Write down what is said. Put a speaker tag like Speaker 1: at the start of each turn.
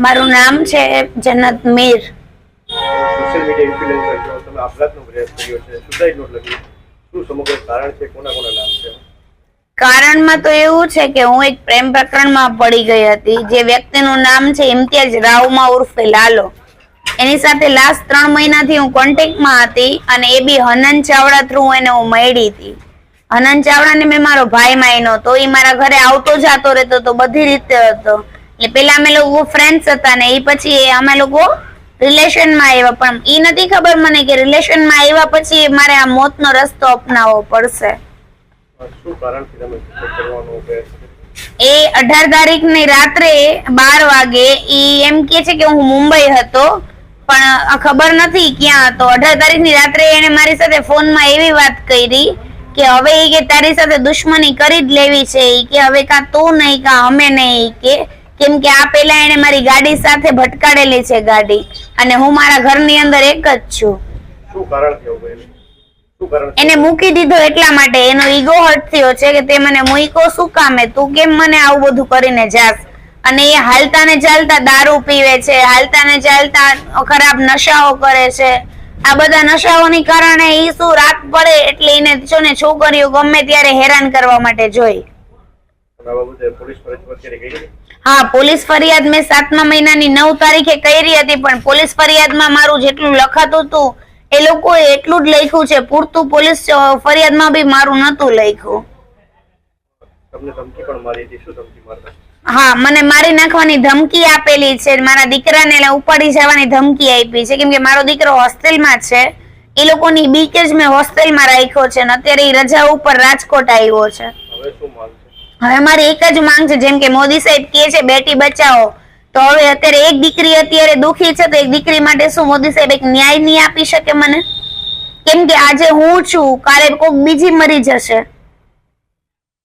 Speaker 1: મારું નામ છે જન્નત મીર.
Speaker 2: સોશિયલ મીડિયા ઇન્ફ્લુએન્સર છો, તમે આપઘાતનો પ્રયાસ કર્યો છે, સુસાઇડ નોટ લખી, શું સમગ્ર કારણ છે, કોના કોના નામ છે?
Speaker 1: કારણમાં તો એવું છે કે હું એક પ્રેમ પ્રકરણમાં પડી ગઈ હતી. જે વ્યક્તિનું નામ છે ઇમ્તિયાઝ રાવમા ઉર્ફે લાલો. એની સાથે લાસ્ટ 3 મહિનાથી હું કોન્ટેક્ટમાં હતી અને એ બી હનન ચાવડા થ્રુ એને હું મળી હતી. હનન ચાવડાને મેં મારો ભાઈ માન્યો તો એ મારા ઘરે આવતો જાતો રહેતો તો બધી રીતે હતો. એટલે પેલા અમે લોકો ફ્રેન્ડ્સ હતા ને એ પછી અમે લોકો રિલેશનમાં આવ્યા, પણ એ નથી ખબર મને કે રિલેશનમાં આવ્યા પછી મારે આ મોતનો રસ્તો અપનાવવો પડશે.
Speaker 2: શું કારણથી તમે સુસાઇડ કરવાનો પ્રયાસ કર્યો?
Speaker 1: એ 18 તારીખની રાત્રે 12 વાગે ઈ એમ કે છે કે હું મુંબઈ હતો પણ ખબર નથી ક્યાં હતો. 18 તારીખની રાત્રે એને મારી સાથે ફોનમાં એવી વાત કરી કે હવે ઈ કે તારી સાથે દુશ્મની કરી જ લેવી છે. ઈ કે હવે કાં તું નહીં કાં અમે નહીં, કે કેમ કે આ પેલા એને મારી ગાડી સાથે ભટકાડેલી છે ગાડી, અને હું મારા ઘરની અંદર એક જ છું.
Speaker 2: શું કારણથી આવું બન્યું? શું કારણ?
Speaker 1: એને મૂકી દીધો એટલા માટે. એનો ઈગો હર્ટ થયો છે કે તે મને મૂક્યો શું કામે, તું કેમ મને આવું બધું કરીને જાસ. અને એ હાલતા ને ચાલતા દારૂ પીવે છે, હાલતા ને ચાલતા ખરાબ નશાઓ કરે છે. આ બધા નશાઓની કારણે ઈ શું રાત પડે એટલે એને છો ને છોકરીઓ ગમે ત્યારે હેરાન કરવા માટે જોઈ.
Speaker 2: આ બાબતે પોલીસ ફરિયાદ વગેરે કરી?
Speaker 1: હા, પોલીસ ફરિયાદ મેં 7મા મહિનાની 9 તારીખે કરી હતી, પણ પોલીસ ફરિયાદમાં મારું જેટલું લખાતું હતું એ લોકોએ એટલું જ લખ્યું છે, પૂરતું પોલીસ ફરિયાદમાં બી મારું નતું લખ્યું.
Speaker 2: તમને ધમકી પણ મારી હતી, શું ધમકી મારતા?
Speaker 1: હા, મને મારી નાખવાની ધમકી આપેલી છે. મારા દીકરાને ઉપાડી જવાની ધમકી આપી છે, કેમ કે મારો દીકરો હોસ્ટેલમાં છે. એ લોકોની બીક જ મેં હોસ્ટેલમાં રાખ્યો છે અને અત્યારે એ રજા ઉપર રાજકોટ આવ્યો છે.
Speaker 2: હવે શું માંગ છે?
Speaker 1: હવે મારી એક જ માંગ છે, જેમ કે મોદી સાહેબ કહે છે બેટી બચાવો, તો હવે અત્યારે એક દીકરી અત્યારે દુખી છે તો એક દીકરી માટે શું મોદી સાહેબ એક ન્યાય નહીં આપી શકે મને? કેમ કે આજે હું છું, કાલે કોઈક બીજી મરી જશે.